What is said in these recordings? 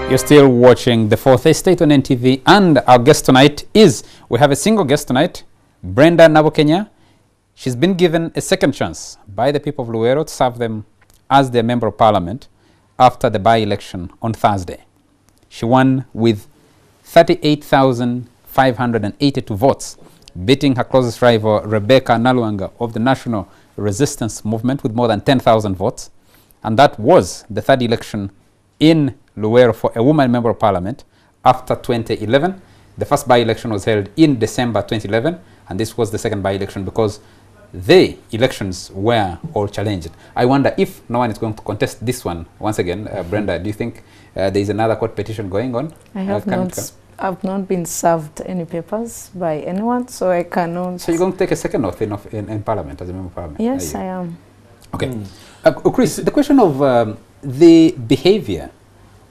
You're still watching The Fourth Estate on NTV, and our guest tonight is, we have a single guest tonight, Brenda Nabokena. She's been given a second chance by the people of Luweero to serve them as their member of parliament after the by-election on Thursday. She won with 38,582 votes, beating her closest rival, Rebecca Naluanga of the National Resistance Movement, with more than 10,000 votes. And that was the third election in Luweero for a woman member of parliament after 2011. The first by-election was held in December 2011, and this was the second by-election because the elections were all challenged. I wonder if no one is going to contest this one once again. Brenda, do you think there is another court petition going on? I have I've not been served any papers by anyone, so I cannot. So you're going to take a second oath in parliament as a member of parliament? Yes, I am. Okay. Chris, the question of the behavior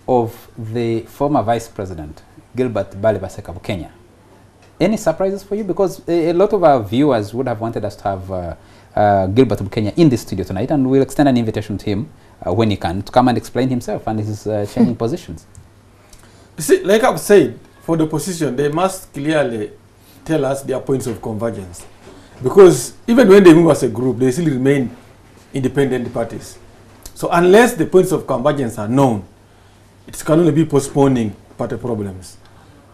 of the former Vice President, Gilbert Balibaseka of Kenya. Any surprises for you? Because a lot of our viewers would have wanted us to have Gilbert Bukenya in this studio tonight, and we'll extend an invitation to him when he can to come and explain himself and his changing positions. See, like I've said, for the opposition, they must clearly tell us their points of convergence. Because even when they move as a group, they still remain independent parties. So unless the points of convergence are known, it can only be postponing party problems.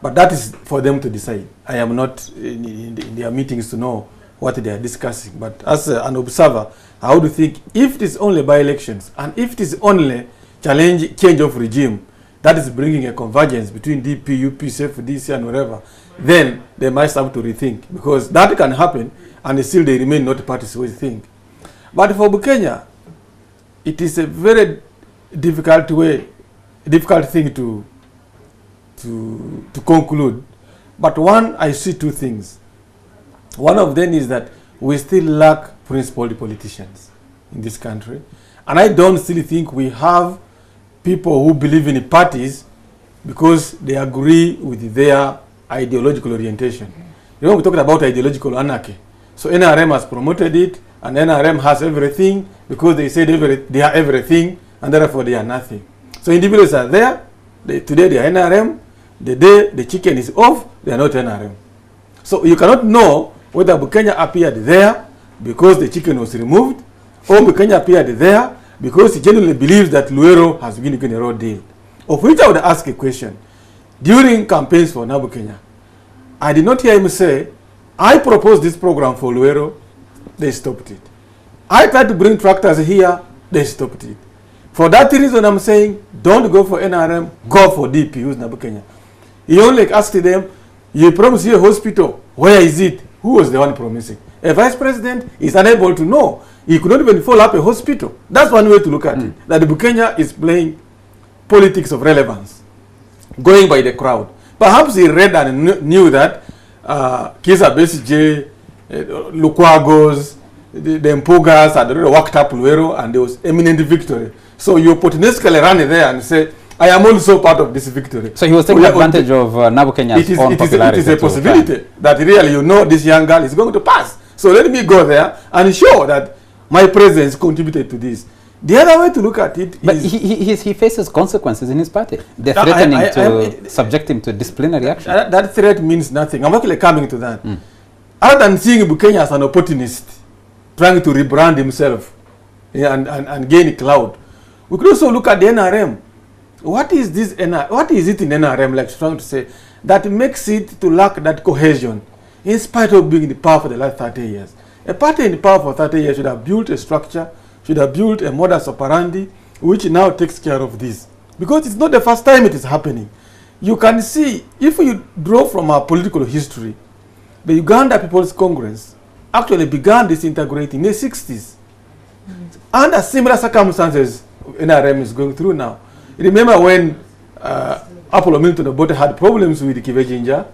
But that is for them to decide. I am not in their meetings to know what they are discussing. But as an observer, I would think if it is only by-elections and if it is only change of regime that is bringing a convergence between DP, UP, DC and whatever, then they might have to rethink. Because that can happen and still they remain not parties we think. But for Bukenya, it is a very difficult thing to conclude. But one, I see two things. One of them is that we still lack principled politicians in this country. And I don't still think we have people who believe in parties because they agree with their ideological orientation. You know, we're talking about ideological anarchy. So NRM has promoted it, and NRM has everything because they said they are everything, and therefore they are nothing. So individuals are there. Today they are NRM. The day the chicken is off, they are not NRM. So you cannot know whether Bukenya appeared there because the chicken was removed, or Bukenya appeared there because he genuinely believes that Luweero has been given a raw deal. Of which I would ask a question. During campaigns for Nabokena, I did not hear him say, I proposed this program for Luweero, they stopped it. I tried to bring tractors here, they stopped it. For that reason, I'm saying, don't go for NRM, go for DP, who's Nabokena. He only asked them, you promised you a hospital, where is it? Who was the one promising? A vice president is unable to know. He could not even follow up a hospital. That's one way to look at it, that the Bukenya is playing politics of relevance, going by the crowd. Perhaps he read and knew that Kisa Besije, Lukwagos, the Mpugas had already worked up Luweero and there was eminent victory. So you opportunistically run there and say, I am also part of this victory. So he was taking advantage of Nabokenya's own popularity. It is a possibility that really this young girl is going to pass. So let me go there and show that my presence contributed to this. The other way to look at it but is... But he faces consequences in his party. They're threatening to subject him to disciplinary action. That threat means nothing. I'm actually coming to that. Other than seeing Bukenya as an opportunist, trying to rebrand himself and gain clout, we could also look at the NRM. What is this what is it in NRM, like trying to say, that makes it to lack that cohesion in spite of being in the power for the last 30 years? A party in the power for 30 years should have built a structure, should have built a modus operandi, which now takes care of this. Because it's not the first time it is happening. You can see, if you draw from our political history, the Uganda People's Congress actually began disintegrating in the 60s. Under similar circumstances NRM is going through now. Remember when Apollo Milton Obote had problems with Kivejinja,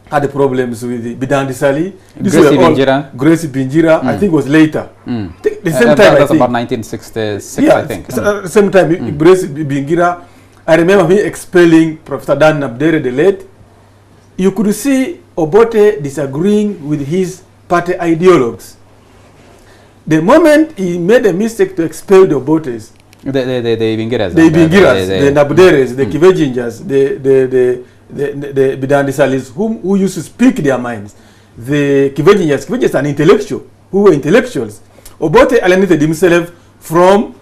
had problems with Bidandi Sali. Gracie Binjira, I think was later. The same time, that's about 1966, yeah, I think. Same time, Gracie Binjira, I remember him expelling Professor Dan Nabdere the late. You could see Obote disagreeing with his party ideologues. The moment he made a mistake to expel the Obotes, The Bingiras. The Bingiras, the Nabuderes, the Kivejinjas, the Bidandisalis, who used to speak their minds. The Kivejinjas are an intellectual, who were intellectuals. Obote alienated himself from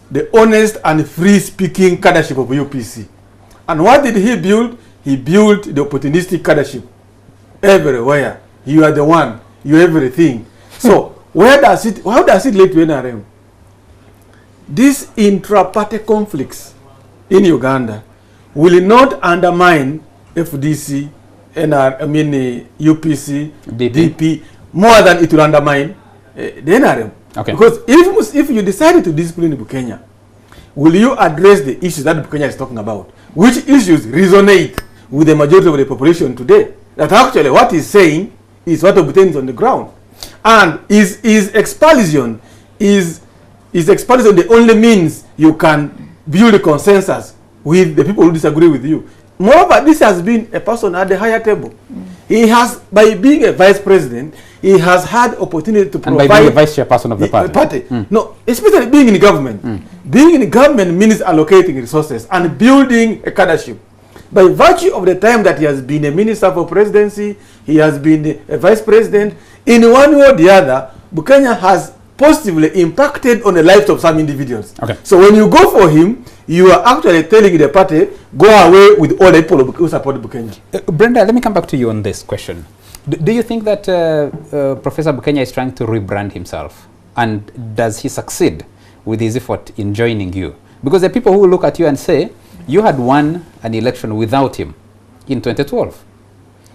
the honest and free-speaking cadreship of UPC. And what did he build? He built the opportunistic cadreship. Everywhere. You are the one. You are everything. So, how does it lead to NRM? These intra-party conflicts in Uganda will not undermine FDC, UPC, DP, more than it will undermine the NRM. Okay. Because if you decided to discipline Bukenya, will you address the issues that Bukenya is talking about? Which issues resonate with the majority of the population today? That actually what he's saying is what obtains on the ground. And is expulsion the only means you can build a consensus with the people who disagree with you? Moreover, this has been a person at the higher table. He has, by being a vice president, he has had opportunity to provide... And by being a vice chairperson of the party. No, especially being in government. Being in government means allocating resources and building a cadreship. By virtue of the time that he has been a minister for presidency, he has been a vice president, in one way or the other, Bukenya has positively impacted on the lives of some individuals. Okay. So when you go for him, you are actually telling the party, go away with all the people who support Bukenya. Brenda, let me come back to you on this question. Do you think that Professor Bukenya is trying to rebrand himself? And does he succeed with his effort in joining you? Because there are people who look at you and say, you had won an election without him in 2012.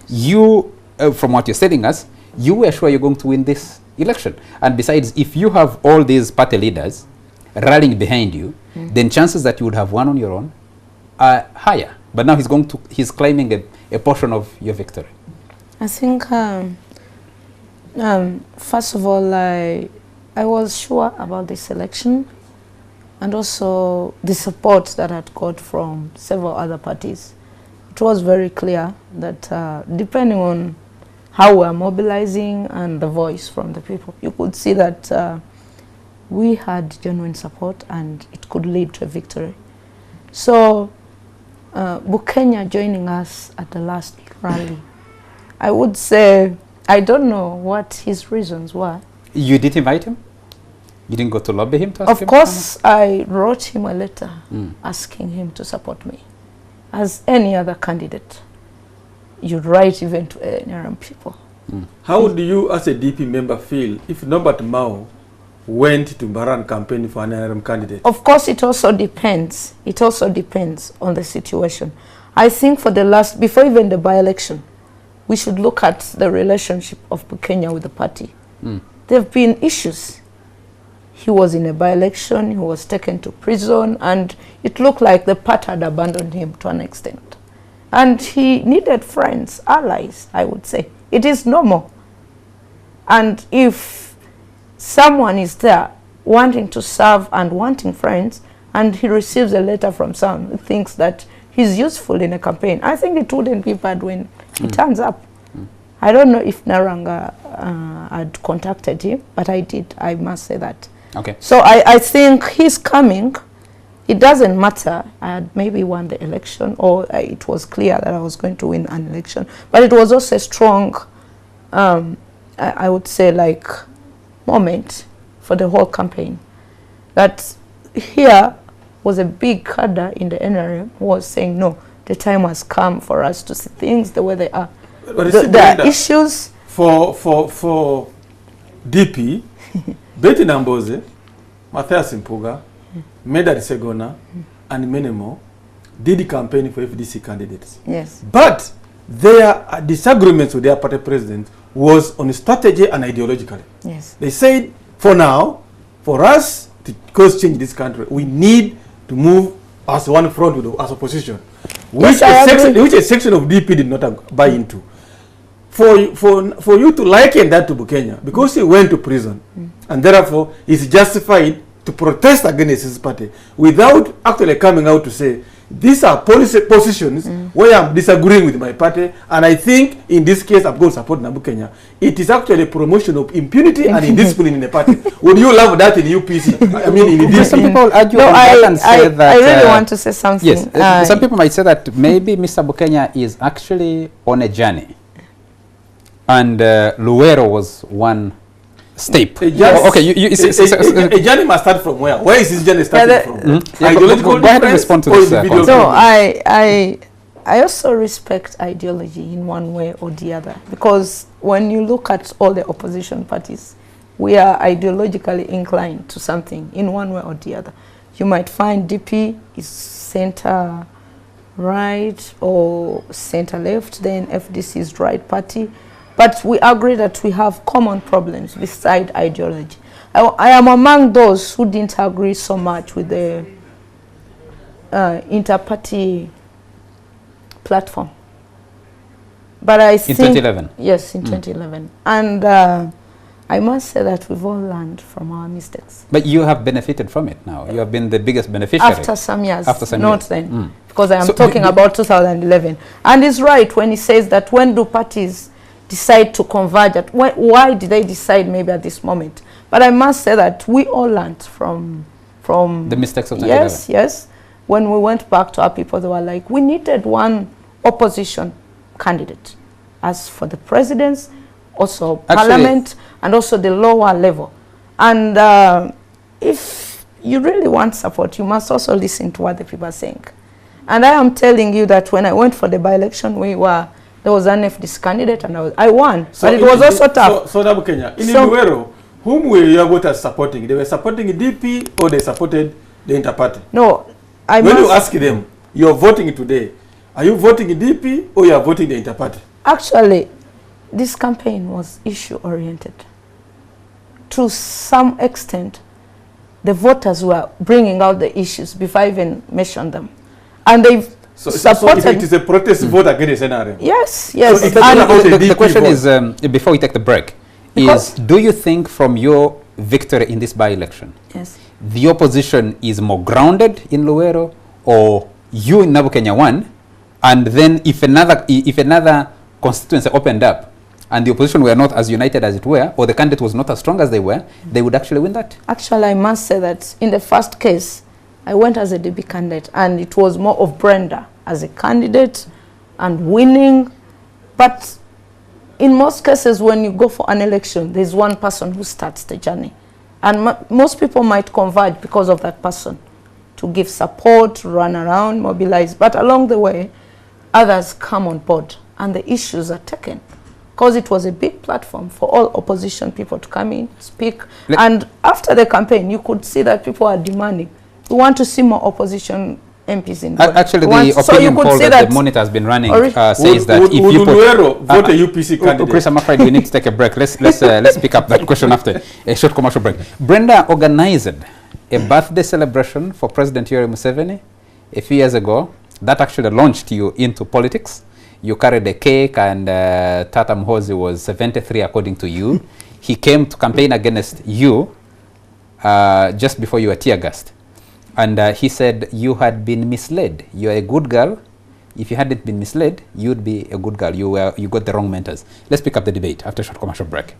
You, from what you're telling us, you were sure you're going to win this election. And besides, if you have all these party leaders rallying behind you, then chances that you would have won on your own are higher. But now he's claiming a portion of your victory. I think, first of all, I was sure about this election, and also the support that I had got from several other parties. It was very clear that depending on how we're mobilizing and the voice from the people, you could see that we had genuine support and it could lead to a victory. So Bukenya joining us at the last rally, I would say, I don't know what his reasons were. You did invite him? You didn't go to lobby him to ask him? Of course, I wrote him a letter asking him to support me. As any other candidate, you'd write even to NRM people. How do you, as a DP member, feel if Norbert Mao went to Mbaran campaign for an NRM candidate? Of course, it also depends. It also depends on the situation. I think for the last, before even the by-election, we should look at the relationship of Bukenya with the party. There have been issues. He was in a by-election, he was taken to prison, and it looked like the party had abandoned him to an extent. And he needed friends, allies, I would say. It is normal. And if someone is there wanting to serve and wanting friends, and he receives a letter from someone who thinks that he's useful in a campaign, I think it wouldn't be bad when he turns up. I don't know if Naranga had contacted him, but I did, I must say that. Okay. So I think he's coming. It doesn't matter. I had maybe won the election, or it was clear that I was going to win an election. But it was also a strong, I would say, like, moment for the whole campaign. That here was a big cadre in the NRM who was saying, no, the time has come for us to see things the way they are. But there are issues. For DP, Betty Namboze, Matthias Mpuga, Medard Segona, and many more did campaign for FDC candidates. Yes. But their disagreements with their party president was on strategy and ideologically. Yes. They said, for now, for us to cause change in this country, we need to move as one front with as opposition, which a section of DP did not buy into. For you to liken that to Bukenya, because he went to prison, and therefore is justified to protest against his party without actually coming out to say These are policy positions where I'm disagreeing with my party, and I think in this case I'm going to support Nabokena. It is actually a promotion of impunity and indiscipline in the party. Would you love that in UPC? I mean, in this some people argue No, on that and say that... I really want to say something. Yes, some people might say that maybe Mr. Bukenya is actually on a journey. And Luweero was one step. A journey must start from where? Where is this journey starting from? Go ahead and respond to this. So I also respect ideology in one way or the other, because when you look at all the opposition parties, we are ideologically inclined to something in one way or the other. You might find DP is center right or center left, then FDC is right party. But we agree that we have common problems beside ideology. I am among those who didn't agree so much with the inter-party platform. But I think... In 2011? Yes, in 2011. And I must say that we've all learned from our mistakes. But you have benefited from it now. You have been the biggest beneficiary. After some years, After some not years. then. Because I am talking about 2011. And he's right when he says that when do parties decide to converge, why did they decide maybe at this moment? But I must say that we all learned from the mistakes of 2011. Yes. When we went back to our people, they were like, we needed one opposition candidate. As for the presidents, also parliament, and also the lower level. And if you really want support, you must also listen to what the people are saying. And I am telling you that when I went for the by-election, there was an FDC candidate, and I won. So but it was also tough. So Nabokena, in Luweero, whom were your voters supporting? They were supporting DP or they supported the inter-party? No, when you ask them, you're voting today, are you voting DP or you are voting the inter-party? Actually, this campaign was issue-oriented. To some extent, the voters were bringing out the issues before I even mentioned them. And they've supported... So it is a protest vote against NRM? Yes. So the question is, before we take the break, do you think from your victory in this by-election, yes, the opposition is more grounded in Luweero, or you in Nabokena won, and then if another constituency opened up and the opposition were not as united as it were, or the candidate was not as strong as they were, they would actually win that? Actually, I must say that in the first case, I went as a DP candidate, and it was more of Brenda as a candidate and winning. But in most cases, when you go for an election, there's one person who starts the journey. And most people might converge because of that person to give support, run around, mobilize. But along the way, others come on board and the issues are taken. Because it was a big platform for all opposition people to come in, speak. And after the campaign, you could see that people are demanding. We want to see more opposition MPs in. Actually, the opinion poll that the Monitor has been running says that if you vote a UPC candidate. Chris, I'm afraid we need to take a break. Let's pick up that question after a short commercial break. Brenda organized a birthday celebration for President Yoweri Museveni a few years ago. That actually launched you into politics. You carried a cake, and Tata Muhoozi was 73 according to you. He came to campaign against you just before you were tear-gassed. And he said you had been misled. You're a good girl. If you hadn't been misled, you'd be a good girl. You got the wrong mentors. Let's pick up the debate after a short commercial break.